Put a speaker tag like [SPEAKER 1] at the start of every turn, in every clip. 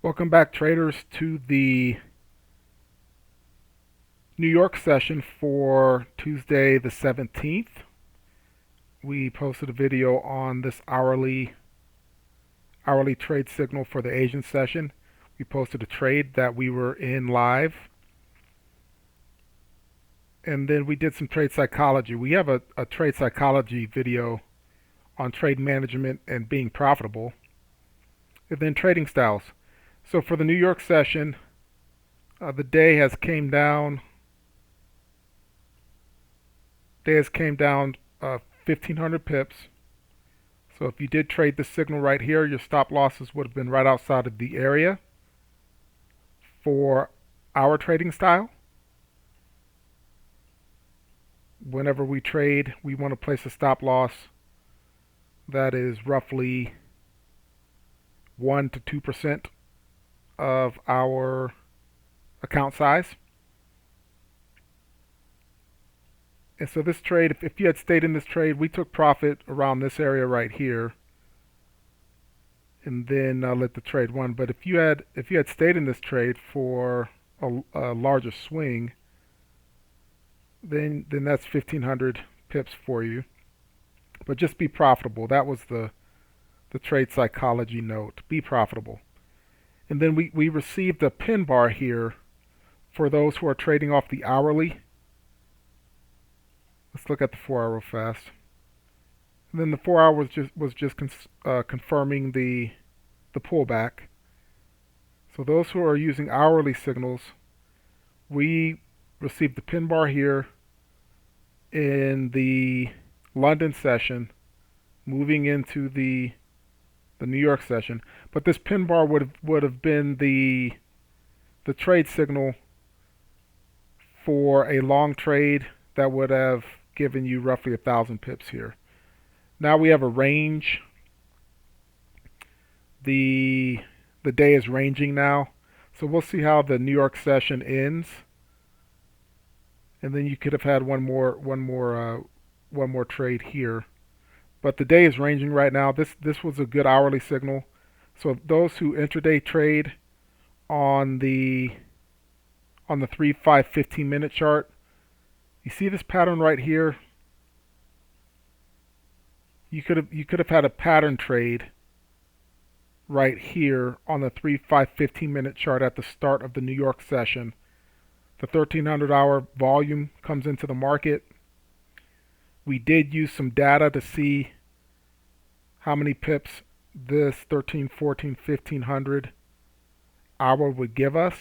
[SPEAKER 1] Welcome back, traders, to the New York session for Tuesday the 17th. We posted a video on this hourly trade signal for the Asian session. We posted a trade that we were in live, and then we did some trade psychology. We have a trade psychology video on trade management and being profitable, and then trading styles. So for the New York session, the day has came down. Day has came down 1,500 pips. So if you did trade the signal right here, your stop losses would have been right outside of the area for our trading style. Whenever we trade, we want to place a stop loss that is roughly 1 to 2% of our account size. And so this trade, if you had stayed in this trade, we took profit around this area right here, and then let the trade run. But if you had stayed in this trade for a larger swing, then that's 1,500 pips for you. But just be profitable. That was the trade psychology note. Be profitable. And then we received a pin bar here for those who are trading off the hourly. Let's look at the 4 hour fast. And then the 4 hour was just confirming the pullback. So those who are using hourly signals, we received the pin bar here in the London session, moving into the New York session. But this pin bar would have been the trade signal for a long trade that would have given you roughly 1,000 pips here. Now we have a range. The day is ranging now, so we'll see how the New York session ends, and then you could have had one more trade here. But the day is ranging right now. This was a good hourly signal. So those who intraday trade on the 3, 5, 15-minute chart, you see this pattern right here. You could have had a pattern trade right here on the 3, 5, 15-minute chart at the start of the New York session. The 1,300-hour volume comes into the market. We did use some data to see how many pips this 13, 14, 1,500 hour would give us.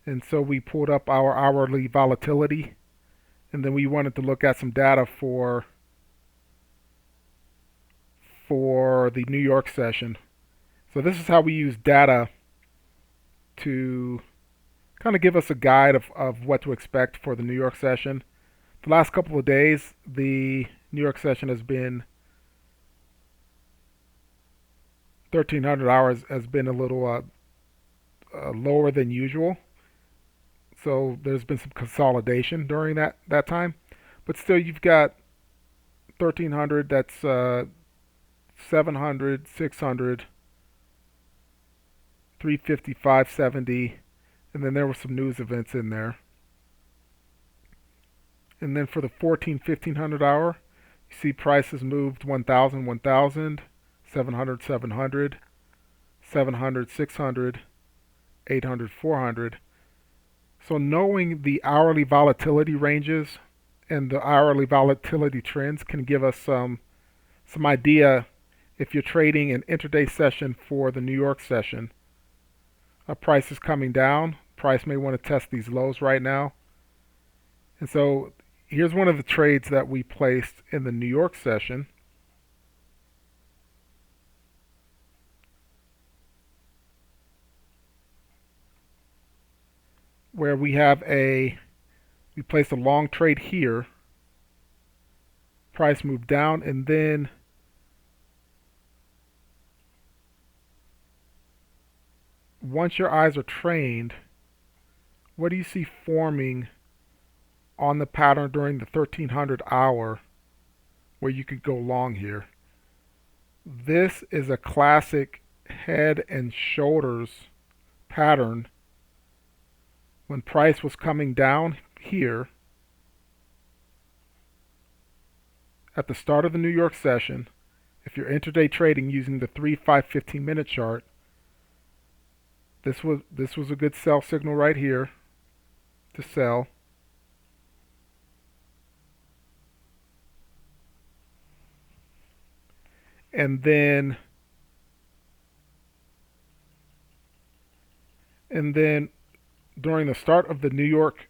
[SPEAKER 1] And so we pulled up our hourly volatility, and then we wanted to look at some data for the New York session. So this is how we use data to kind of give us a guide of what to expect for the New York session. The last couple of days, the New York session has been 1,300 hours has been a little lower than usual. So there's been some consolidation during that time. But still, you've got 1,300, that's 700, 600, 350, 570, and then there were some news events in there. And then for the 14, 1,500 hour, you see prices moved 1,000, 1,000, 700, 700, 700, 600, 800, 400. So knowing the hourly volatility ranges and the hourly volatility trends can give us some idea if you're trading an intraday session for the New York session. A price is coming down. Price may want to test these lows right now. And so here's one of the trades that we placed in the New York session. Where we placed a long trade here. Price moved down, and then once your eyes are trained, what do you see forming on the pattern during the 1,300 hour where you could go long here? This is a classic head and shoulders pattern when price was coming down here at the start of the New York session. If you're intraday trading using the 3, 5, 15-minute chart, this was a good sell signal right here to sell. And then during the start of the New York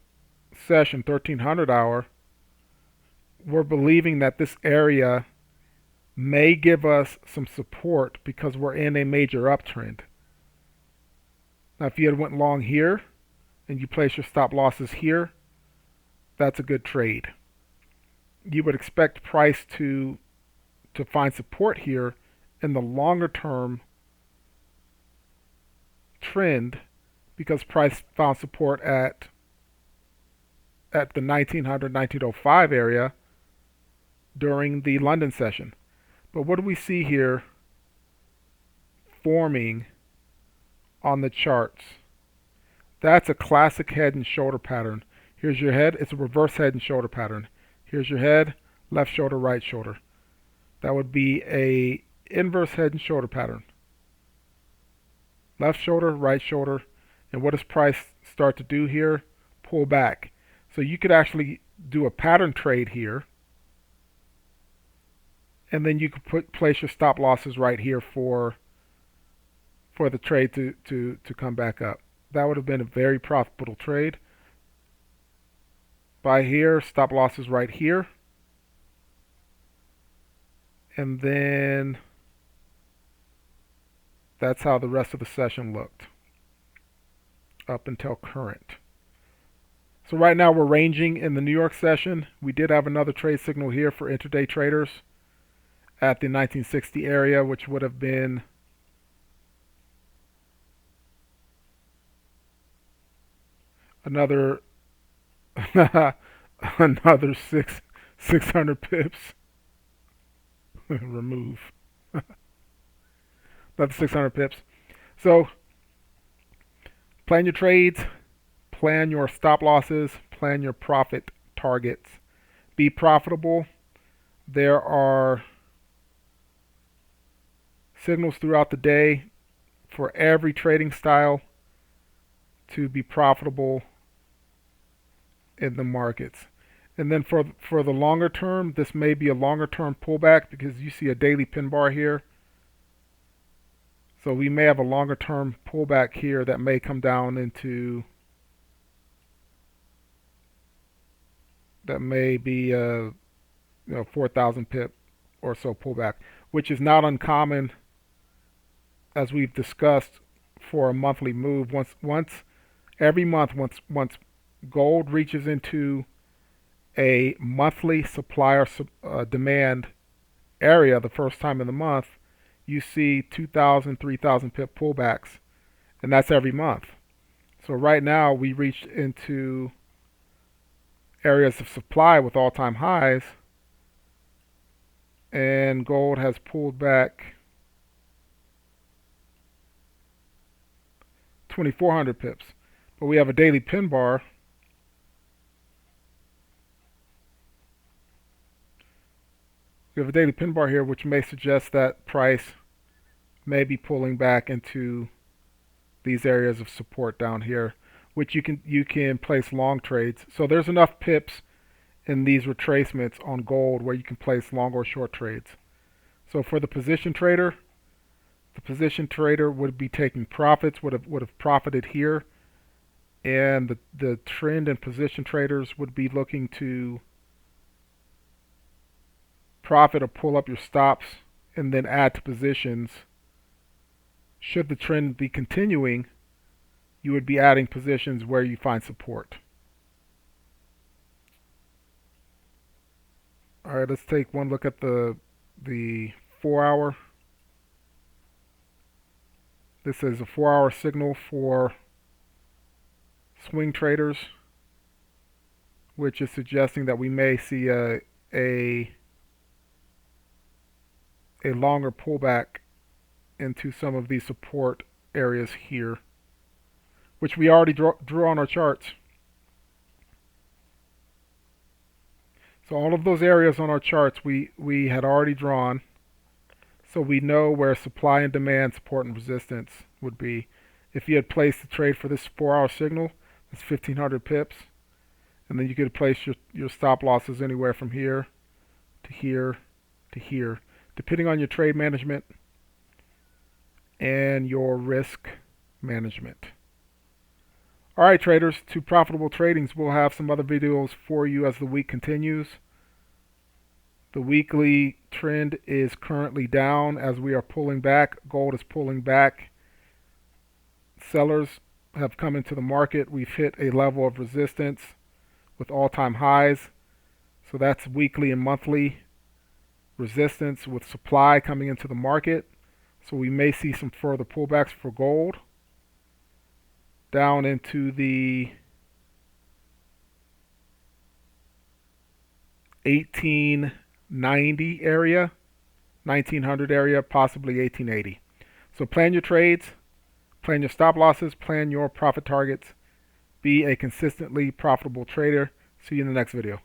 [SPEAKER 1] session, 1300 hour, we're believing that this area may give us some support because we're in a major uptrend. Now, if you had went long here and you place your stop losses here, that's a good trade. You would expect price to find support here in the longer term trend because price found support at the 1900-1905 area during the London session. But what do we see here forming on the charts? That's a classic head and shoulder pattern. Here's your head. It's a reverse head and shoulder pattern. Here's your head, left shoulder, right shoulder. That would be a inverse head and shoulder pattern. Left shoulder, right shoulder. And what does price start to do here? Pull back. So you could actually do a pattern trade here. And then you could place your stop losses right here for the trade to come back up. That would have been a very profitable trade. Buy here, stop losses right here. And then that's how the rest of the session looked up until current. So right now we're ranging in the New York session. We did have another trade signal here for intraday traders at the 1960 area, which would have been another another 600 pips. Remove. Another 600 pips. So plan your trades, plan your stop losses, plan your profit targets. Be profitable. There are signals throughout the day for every trading style to be profitable in the markets. And then for the longer term, this may be a longer term pullback because you see a daily pin bar here. So we may have a longer term pullback here that may come down into, that may be a 4,000 pip or so pullback, which is not uncommon, as we've discussed, for a monthly move. Once every month, once gold reaches into a monthly supply or demand area the first time in the month, you see 2,000, 3,000 pip pullbacks, and that's every month. So right now we reached into areas of supply with all-time highs, and gold has pulled back 2,400 pips. But we have a daily pin bar here, which may suggest that price may be pulling back into these areas of support down here, which you can place long trades. So there's enough pips in these retracements on gold where you can place long or short trades. So for the position trader would be taking profits, would have profited here, and the trend and position traders would be looking to profit or pull up your stops and then add to positions. Should the trend be continuing, you would be adding positions where you find support. All right, let's take one look at the 4-hour. This is a 4-hour signal for swing traders, which is suggesting that we may see a longer pullback into some of these support areas here, which we already drew on our charts. So all of those areas on our charts we had already drawn. So we know where supply and demand, support and resistance would be. If you had placed the trade for this 4-hour signal, it's 1500 pips. And then you could place your stop losses anywhere from here to here to here, depending on your trade management and your risk management. All right, traders, to profitable tradings. We'll have some other videos for you as the week continues. The weekly trend is currently down as we are pulling back. Gold is pulling back. Sellers have come into the market. We've hit a level of resistance with all-time highs. So that's weekly and monthly resistance with supply coming into the market. So we may see some further pullbacks for gold down into the 1890 area, 1900 area, possibly 1880. So plan your trades, plan your stop losses, plan your profit targets. Be a consistently profitable trader. See you in the next video.